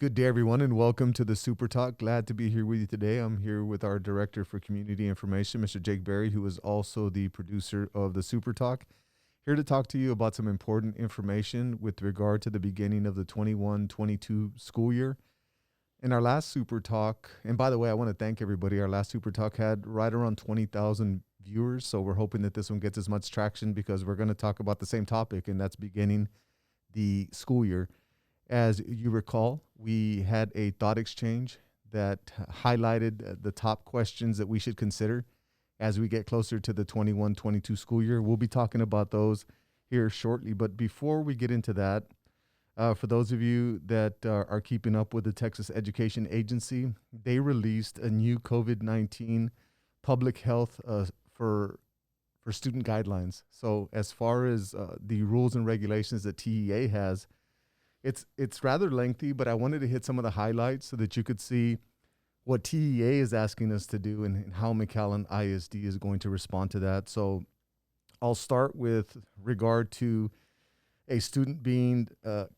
Good day, everyone, and welcome to the SuperTalk. Glad to be here with you today. I'm here with our Director for Community Information, Mr. Jake Berry, who is also the producer of the SuperTalk. Here to talk to you about some important information with regard to the beginning of the 21-22 school year. In our last SuperTalk, and by the way, I want to thank everybody. Our last SuperTalk had right around 20,000 viewers, so we're hoping that this one gets as much traction because we're going to talk about the same topic, and that's beginning the school year. As you recall, we had a thought exchange that highlighted the top questions that we should consider as we get closer to the 21-22 school year. We'll be talking about those here shortly. But before we get into that, for those of you that are keeping up with the Texas Education Agency, they released a new COVID-19 public health for student guidelines. So as far as the rules and regulations that TEA has, it's rather lengthy, but I wanted to hit some of the highlights so that you could see what TEA is asking us to do and how McAllen ISD is going to respond to that. So I'll start with regard to a student being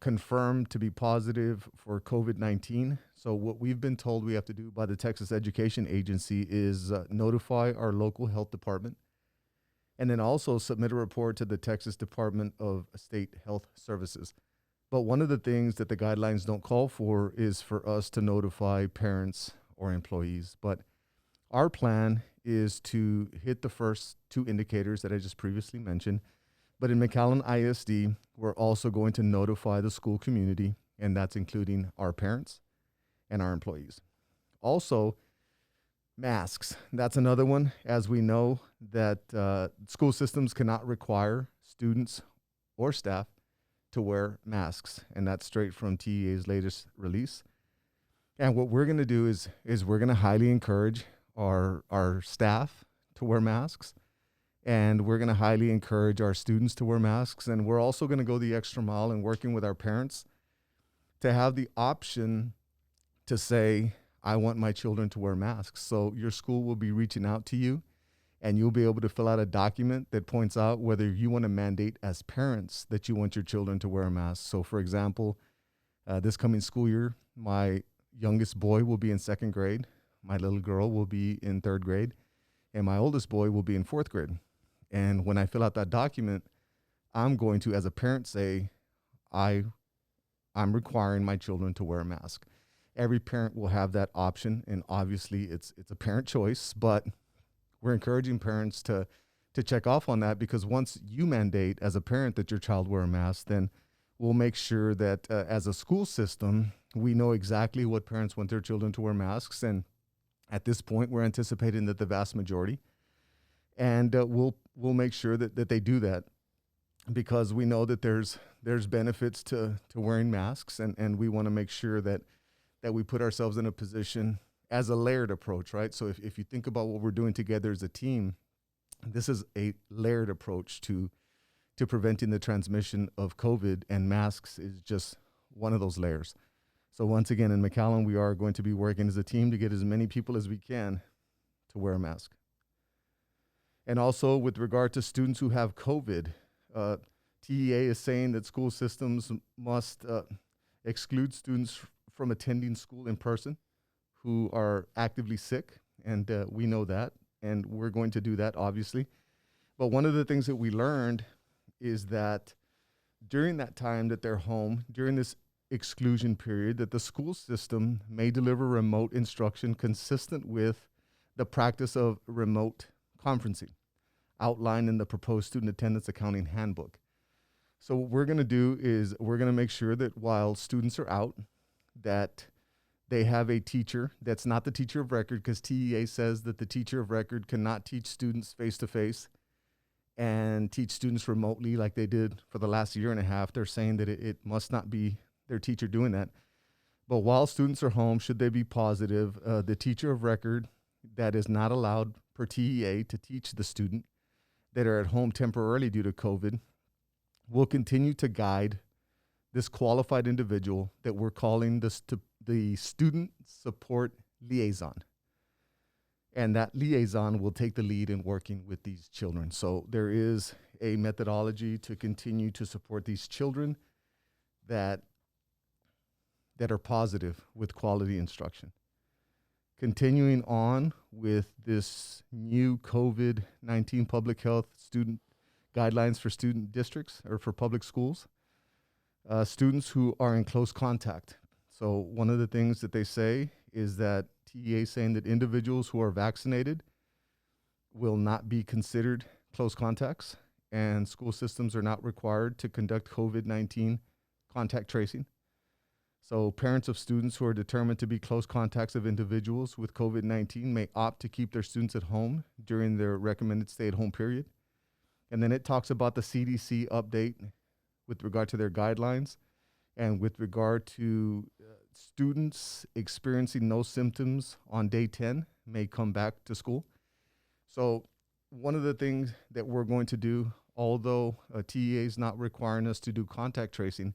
confirmed to be positive for COVID-19. So what we've been told we have to do by the Texas Education Agency is notify our local health department and then also submit a report to the Texas Department of State Health Services. But one of the things that the guidelines don't call for is for us to notify parents or employees. But our plan is to hit the first two indicators that I just previously mentioned. But in McAllen ISD, we're also going to notify the school community, and that's including our parents and our employees. Also, masks. That's another one. As we know that school systems cannot require students or staff to wear masks, and that's straight from TEA's latest release. And what we're going to do is we're going to highly encourage our staff to wear masks, and we're going to highly encourage our students to wear masks, and we're also going to go the extra mile in working with our parents to have the option to say, I want my children to wear masks. So your school will be reaching out to you, and you'll be able to fill out a document that points out whether you want to mandate as parents that you want your children to wear a mask. So, for example, this coming school year, my youngest boy will be in second grade, my little girl will be in third grade, and my oldest boy will be in fourth grade. And when I fill out that document, I'm going to, as a parent, say, I'm requiring my children to wear a mask. Every parent will have that option, and obviously it's a parent choice, but we're encouraging parents to check off on that, because once you mandate as a parent that your child wear a mask, then we'll make sure that as a school system, we know exactly what parents want their children to wear masks. And at this point, we're anticipating that the vast majority, and we'll make sure that they do that, because we know that there's benefits to wearing masks, and we want to make sure that we put ourselves in a position as a layered approach, right? So if you think about what we're doing together as a team, this is a layered approach to preventing the transmission of COVID, and masks is just one of those layers. So once again, in McAllen, we are going to be working as a team to get as many people as we can to wear a mask. And also with regard to students who have COVID, TEA is saying that school systems must exclude students from attending school in person who are actively sick, and we know that, and we're going to do that, obviously. But one of the things that we learned is that during that time that they're home, during this exclusion period, that the school system may deliver remote instruction consistent with the practice of remote conferencing outlined in the proposed student attendance accounting handbook. So what we're going to do is we're going to make sure that while students are out, that they have a teacher that's not the teacher of record, because TEA says that the teacher of record cannot teach students face-to-face and teach students remotely like they did for the last year and a half. They're saying that it must not be their teacher doing that. But while students are home, should they be positive, the teacher of record that is not allowed per TEA to teach the student that are at home temporarily due to COVID will continue to guide this qualified individual that we're calling the student support liaison. And that liaison will take the lead in working with these children. So there is a methodology to continue to support these children that that are positive with quality instruction. Continuing on with this new COVID-19 public health student guidelines for student districts or for public schools, students who are in close contact. So one of the things that they say is that TEA is saying that individuals who are vaccinated will not be considered close contacts, and school systems are not required to conduct COVID-19 contact tracing. So parents of students who are determined to be close contacts of individuals with COVID-19 may opt to keep their students at home during their recommended stay-at-home period. And then it talks about the CDC update with regard to their guidelines and with regard to students experiencing no symptoms on day 10 may come back to school. So one of the things that we're going to do, although TEA is not requiring us to do contact tracing,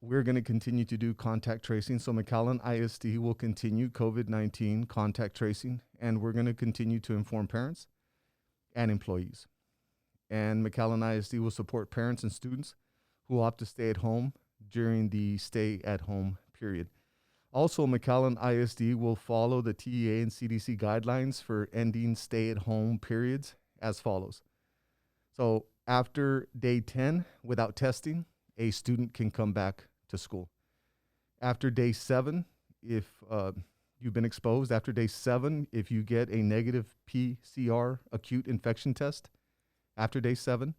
we're going to continue to do contact tracing. So McAllen ISD will continue COVID-19 contact tracing, and we're going to continue to inform parents and employees. And McAllen ISD will support parents and students who opt to stay at home during the stay-at-home period. Also, McAllen ISD will follow the TEA and CDC guidelines for ending stay-at-home periods as follows. So after day 10, without testing, a student can come back to school. After day 7, if you've been exposed, after day 7, if you get a negative PCR acute infection test, after day 7,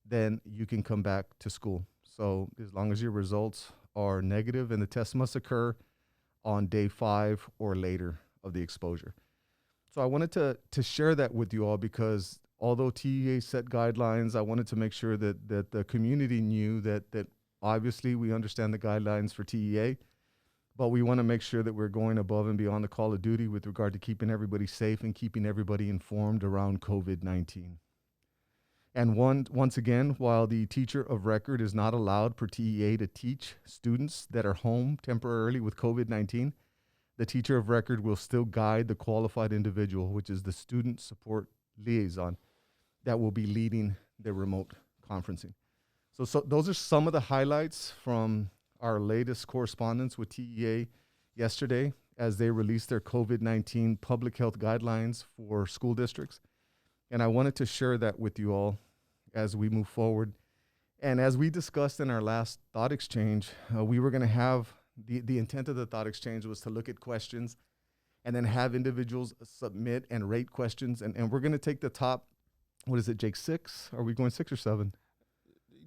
then you can come back to school. So as long as your results are negative, and the test must occur on day 5 or later of the exposure. So I wanted to share that with you all because although TEA set guidelines, I wanted to make sure that the community knew that obviously we understand the guidelines for TEA, but we want to make sure that we're going above and beyond the call of duty with regard to keeping everybody safe and keeping everybody informed around COVID-19. And once again, while the teacher of record is not allowed per TEA to teach students that are home temporarily with COVID-19, the teacher of record will still guide the qualified individual, which is the student support liaison, that will be leading the remote conferencing. So those are some of the highlights from our latest correspondence with TEA yesterday as they released their COVID-19 public health guidelines for school districts. And I wanted to share that with you all as we move forward. And as we discussed in our last thought exchange, we were going to have the intent of the thought exchange was to look at questions and then have individuals submit and rate questions. And we're going to take the top, what is it, Jake, 6? Are we going 6 or 7?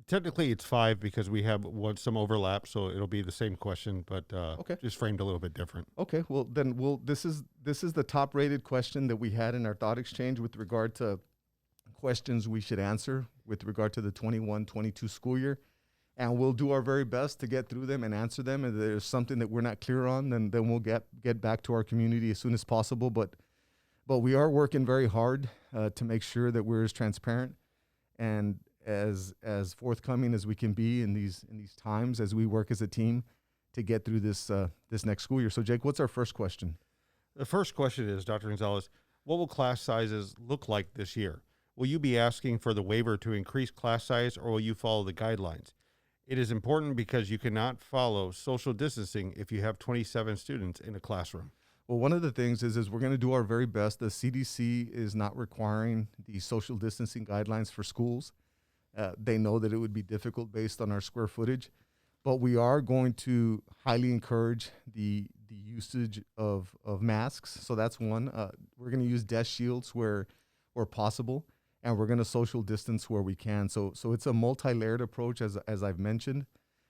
Technically, it's 5 because we have some overlap, so it'll be the same question, but Okay. just framed a little bit different. Okay, well then this is the top rated question that we had in our thought exchange with regard to questions we should answer with regard to the 21-22 school year. And we'll do our very best to get through them and answer them. And if there's something that we're not clear on, then we'll get back to our community as soon as possible. But we are working very hard to make sure that we're as transparent and as forthcoming as we can be in these times as we work as a team to get through this next school year. So Jake, what's our first question? The first question is, Dr. Gonzalez, what will class sizes look like this year? Will you be asking for the waiver to increase class size, or will you follow the guidelines? It is important because you cannot follow social distancing if you have 27 students in a classroom. Well, one of the things is we're going to do our very best. The CDC is not requiring the social distancing guidelines for schools. They know that it would be difficult based on our square footage, but we are going to highly encourage the usage of masks. So that's one. We're going to use desk shields where possible, and we're going to social distance where we can. So it's a multi-layered approach, as I've mentioned.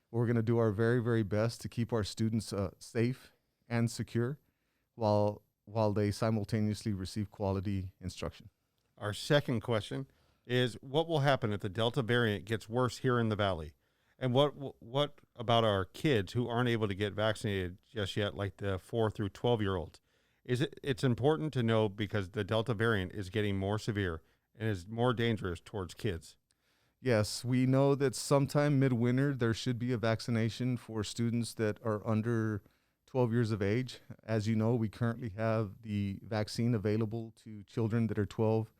We're going to do our very, very best to keep our students safe and secure while they simultaneously receive quality instruction. Our second question is, what will happen if the Delta variant gets worse here in the Valley? And what about our kids who aren't able to get vaccinated just yet, like the 4 through 12-year-olds? It's important to know because the Delta variant is getting more severe and is more dangerous towards kids. Yes, we know that sometime midwinter there should be a vaccination for students that are under 12 years of age. As you know, we currently have the vaccine available to children that are 12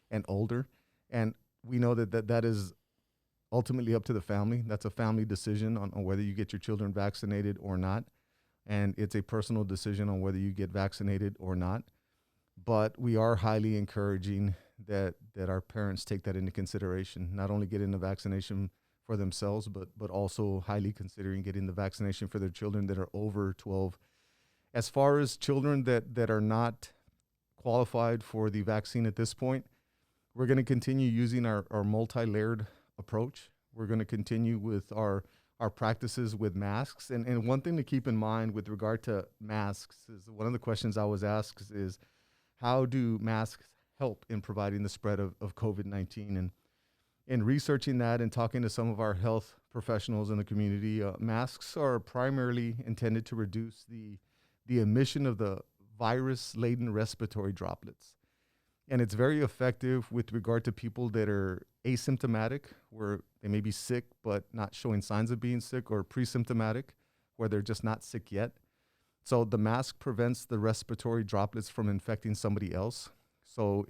and older. And we know that is ultimately up to the family. That's a family decision on whether you get your children vaccinated or not. And it's a personal decision on whether you get vaccinated or not. But we are highly encouraging that our parents take that into consideration, not only getting the vaccination for themselves, but also highly considering getting the vaccination for their children that are over 12. As far as children that are not qualified for the vaccine at this point, we're going to continue using our multi-layered approach. We're going to continue with our practices with masks. And one thing to keep in mind with regard to masks is one of the questions I was asked is, how do masks help in providing the spread of COVID-19? And in researching that and talking to some of our health professionals in the community, masks are primarily intended to reduce the emission of the virus-laden respiratory droplets. And it's very effective with regard to people that are asymptomatic, where they may be sick but not showing signs of being sick, or pre-symptomatic, where they're just not sick yet. So the mask prevents the respiratory droplets from infecting somebody else. So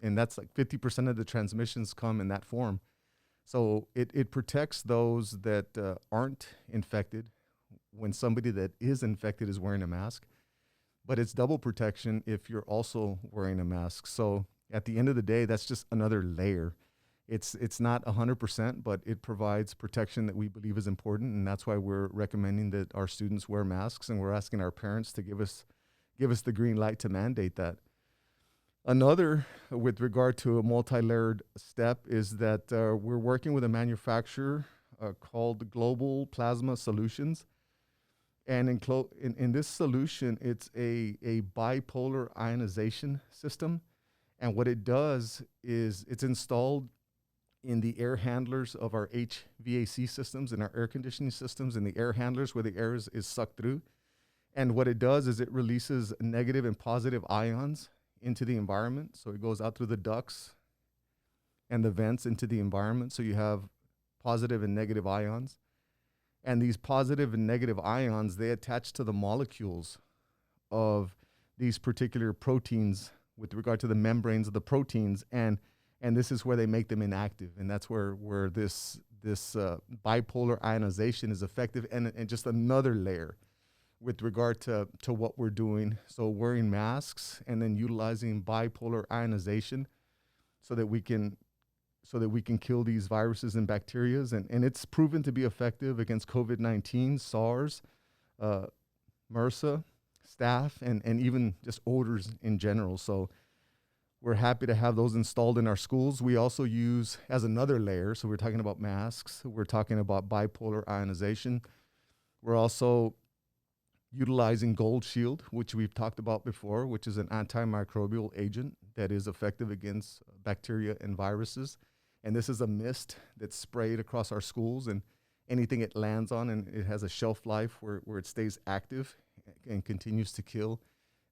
and that's like 50% of the transmissions come in that form. So it protects those that aren't infected when somebody that is infected is wearing a mask. But it's double protection if you're also wearing a mask. So at the end of the day, that's just another layer. It's not 100%, but it provides protection that we believe is important, and that's why we're recommending that our students wear masks, and we're asking our parents to give us the green light to mandate that. Another, with regard to a multi-layered step, is that we're working with a manufacturer called Global Plasma Solutions. And in this solution, it's a bipolar ionization system. And what it does is it's installed in the air handlers of our HVAC systems and our air conditioning systems, and the air handlers where the air is sucked through. And what it does is it releases negative and positive ions into the environment. So it goes out through the ducts and the vents into the environment. So you have positive and negative ions. And these positive and negative ions, they attach to the molecules of these particular proteins with regard to the membranes of the proteins. And this is where they make them inactive. And that's where this bipolar ionization is effective, and just another layer with regard to what we're doing. So wearing masks and then utilizing bipolar ionization so that we can kill these viruses and bacteria. And it's proven to be effective against COVID-19, SARS, MRSA, staph, and even just odors in general. So we're happy to have those installed in our schools. We also use, as another layer, so we're talking about masks, we're talking about bipolar ionization. We're also utilizing Gold Shield, which we've talked about before, which is an antimicrobial agent that is effective against bacteria and viruses. And this is a mist that's sprayed across our schools, and anything it lands on, and it has a shelf life where it stays active and continues to kill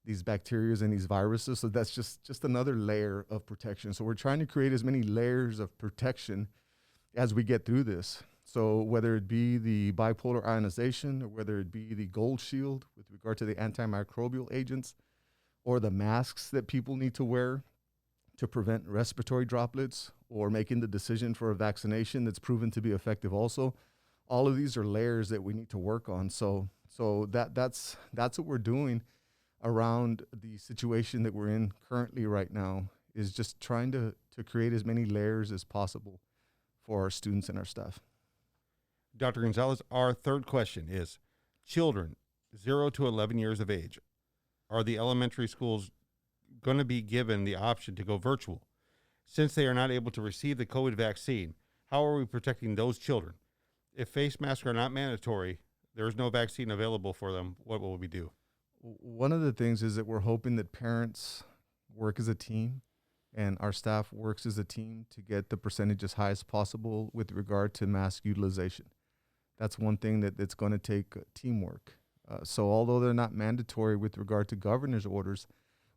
these bacteria and these viruses. So that's just another layer of protection. So we're trying to create as many layers of protection as we get through this. So whether it be the bipolar ionization, or whether it be the Gold Shield with regard to the antimicrobial agents, or the masks that people need to wear to prevent respiratory droplets, or making the decision for a vaccination that's proven to be effective also, all of these are layers that we need to work on. So that's what we're doing around the situation that we're in currently right now, is just trying to create as many layers as possible for our students and our staff. Dr. Gonzalez, our third question is, children 0 to 11 years of age, are the elementary schools going to be given the option to go virtual? Since they are not able to receive the COVID vaccine, how are we protecting those children? If face masks are not mandatory, there is no vaccine available for them, what will we do? One of the things is that we're hoping that parents work as a team and our staff works as a team to get the percentage as high as possible with regard to mask utilization. That's one thing that's going to take teamwork. So although they're not mandatory with regard to governor's orders,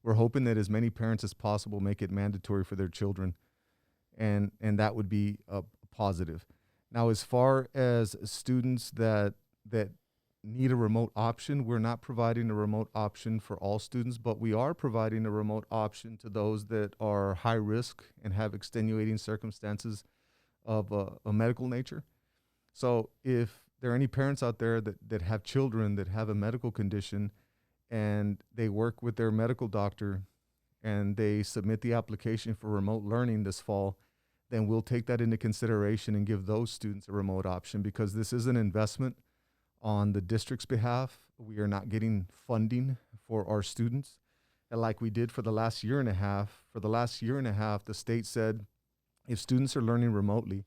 we're hoping that as many parents as possible make it mandatory for their children, and that would be a positive. Now, as far as students that need a remote option, we're not providing a remote option for all students, but we are providing a remote option to those that are high risk and have extenuating circumstances of a medical nature. So if there are any parents out there that have children that have a medical condition and they work with their medical doctor and they submit the application for remote learning this fall, then we'll take that into consideration and give those students a remote option, because this is an investment on the district's behalf. We are not getting funding for our students. And like we did for the last year and a half, the state said if students are learning remotely,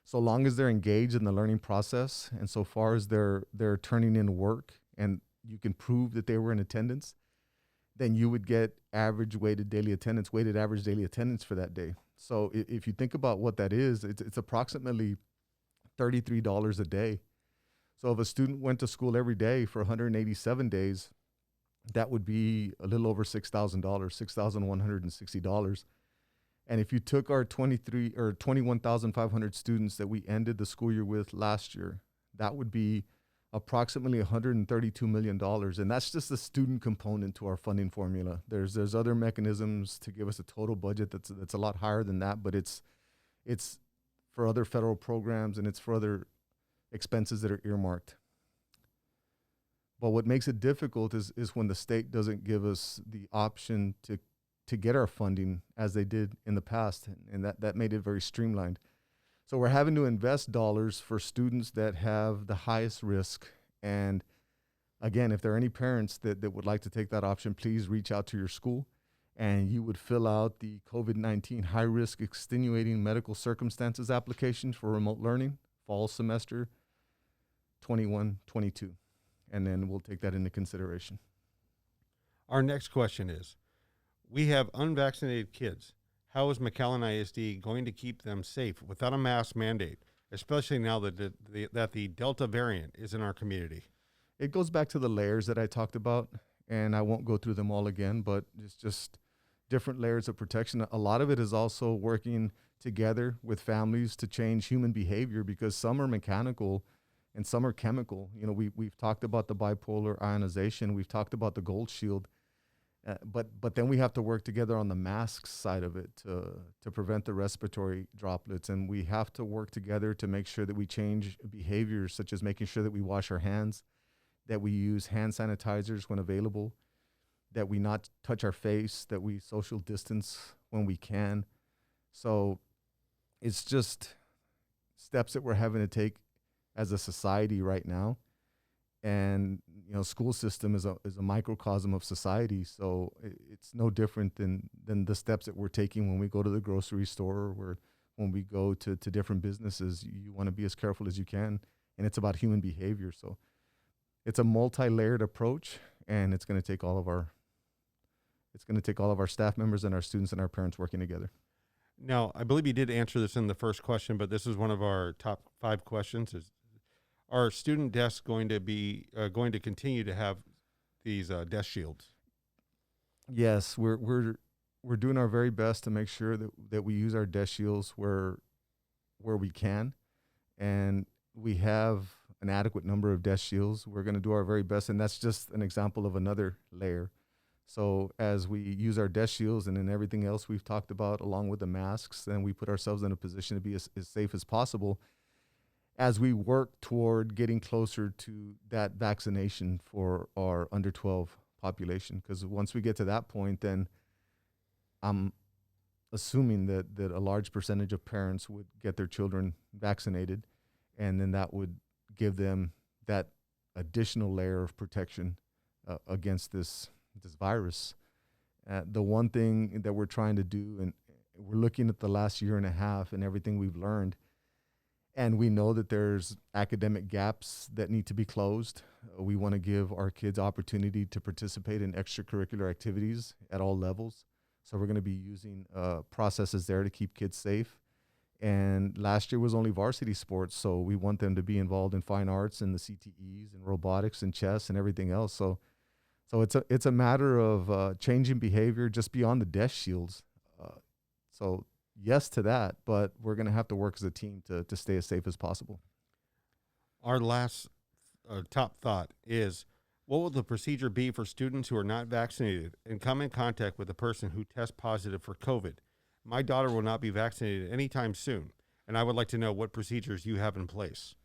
so long as they're engaged in the learning process and so far as they're turning in work and you can prove that they were in attendance, then you would get weighted average daily attendance for that day. So if you think about what that is, it's approximately $33 a day. So if a student went to school every day for 187 days, that would be a little over $6,000, $6,160. And if you took our 21,500 students that we ended the school year with last year, that would be approximately $132 million. And that's just the student component to our funding formula. There's other mechanisms to give us a total budget that's a lot higher than that, but it's for other federal programs and it's for other expenses that are earmarked. But what makes it difficult is when the state doesn't give us the option to get our funding as they did in the past, and that made it very streamlined. So we're having to invest dollars for students that have the highest risk. And again, if there are any parents that would like to take that option, please reach out to your school and you would fill out the COVID-19 high-risk extenuating medical circumstances application for remote learning, fall semester 21-22. And then we'll take that into consideration. Our next question is, we have unvaccinated kids. How is McAllen ISD going to keep them safe without a mask mandate, especially now that the Delta variant is in our community? It goes back to the layers that I talked about, and I won't go through them all again, but it's just different layers of protection. A lot of it is also working together with families to change human behavior, because some are mechanical and some are chemical. You know, we've talked about the bipolar ionization. We've talked about the gold shield. But then we have to work together on the mask side of it to prevent the respiratory droplets. And we have to work together to make sure that we change behaviors, such as making sure that we wash our hands, that we use hand sanitizers when available, that we not touch our face, that we social distance when we can. So it's just steps that we're having to take as a society right now. And, you know, school system is a microcosm of society. So it's no different than the steps that we're taking when we go to the grocery store or when we go to different businesses. You want to be as careful as you can. And it's about human behavior. So it's a multi-layered approach, and it's going to take all of our staff members and our students and our parents working together. Now, I believe you did answer this in the first question, but this is one of our top 5 questions. Are student desks going to be going to continue to have these desk shields? Yes, we're doing our very best to make sure that we use our desk shields where we can, and we have an adequate number of desk shields. We're going to do our very best, and that's just an example of another layer. So as we use our desk shields and then everything else we've talked about along with the masks, then we put ourselves in a position to be as safe as possible as we work toward getting closer to that vaccination for our under 12 population. Because once we get to that point, then I'm assuming that a large percentage of parents would get their children vaccinated, and then that would give them that additional layer of protection against this virus. The one thing that we're trying to do, and we're looking at the last year and a half and everything we've learned, and we know that there's academic gaps that need to be closed. We want to give our kids opportunity to participate in extracurricular activities at all levels. So we're going to be using processes there to keep kids safe. And last year was only varsity sports, so we want them to be involved in fine arts and the CTEs and robotics and chess and everything else. So it's a matter of changing behavior just beyond the desk shields. So yes to that, but we're going to have to work as a team to stay as safe as possible. Our last top thought is, what will the procedure be for students who are not vaccinated and come in contact with a person who tests positive for COVID? My daughter will not be vaccinated anytime soon. and I would like to know what procedures you have in place.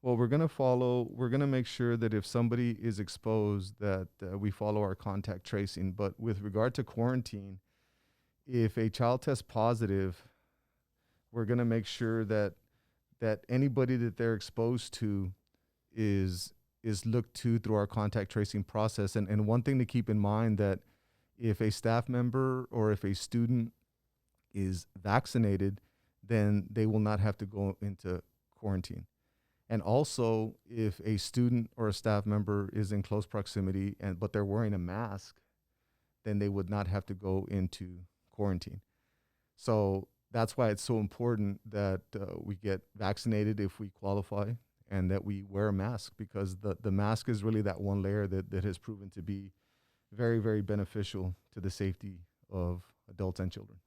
Well, we're going to make sure that if somebody is exposed that we follow our contact tracing. But with regard to quarantine, if a child tests positive, we're going to make sure that anybody that they're exposed to is looked to through our contact tracing process. And one thing to keep in mind, that if a staff member or if a student is vaccinated, then they will not have to go into quarantine. And also, if a student or a staff member is in close proximity but they're wearing a mask, then they would not have to go into quarantine. So that's why it's so important that we get vaccinated if we qualify, and that we wear a mask, because the mask is really that one layer that has proven to be very, very beneficial to the safety of adults and children.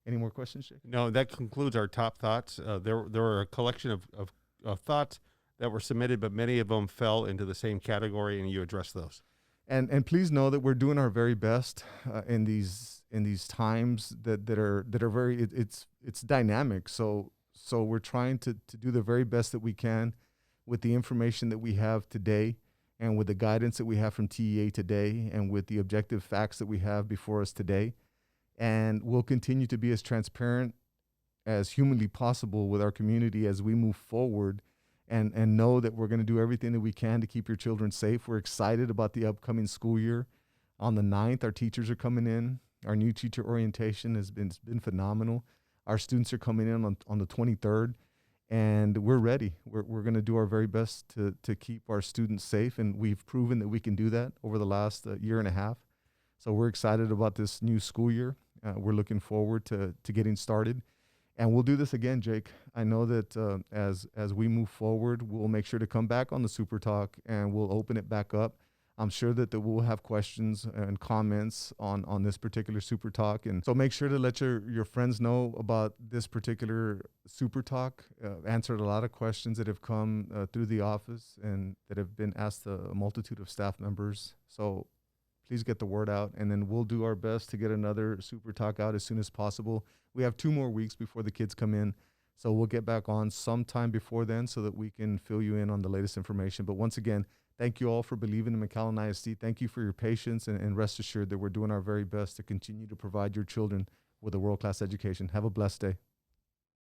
Any more questions, Jake? No, that concludes our top thoughts. There were a collection of thoughts that were submitted, but many of them fell into the same category, and you addressed those. And please know that we're doing our very best in these times that are very it's dynamic. So we're trying to do the very best that we can with the information that we have today, and with the guidance that we have from TEA today, and with the objective facts that we have before us today. And we'll continue to be as transparent as humanly possible with our community as we move forward, and know that we're going to do everything that we can to keep your children safe. We're excited about the upcoming school year. On the 9th, our teachers are coming in. Our new teacher orientation has been phenomenal. Our students are coming in on the 23rd, and we're ready. We're going to do our very best to keep our students safe, and we've proven that we can do that over the last year and a half. So we're excited about this new school year. We're looking forward to getting started, and we'll do this again, Jake. I know that as we move forward, we'll make sure to come back on the Super Talk, and we'll open it back up. I'm sure that we'll have questions and comments on this particular Super Talk, and so make sure to let your friends know about this particular Super Talk. Answered a lot of questions that have come through the office and that have been asked a multitude of staff members. So please get the word out, and then we'll do our best to get another Super Talk out as soon as possible. We have 2 more weeks before the kids come in, so we'll get back on sometime before then so that we can fill you in on the latest information. But once again, thank you all for believing in McAllen ISD. Thank you for your patience, and rest assured that we're doing our very best to continue to provide your children with a world-class education. Have a blessed day.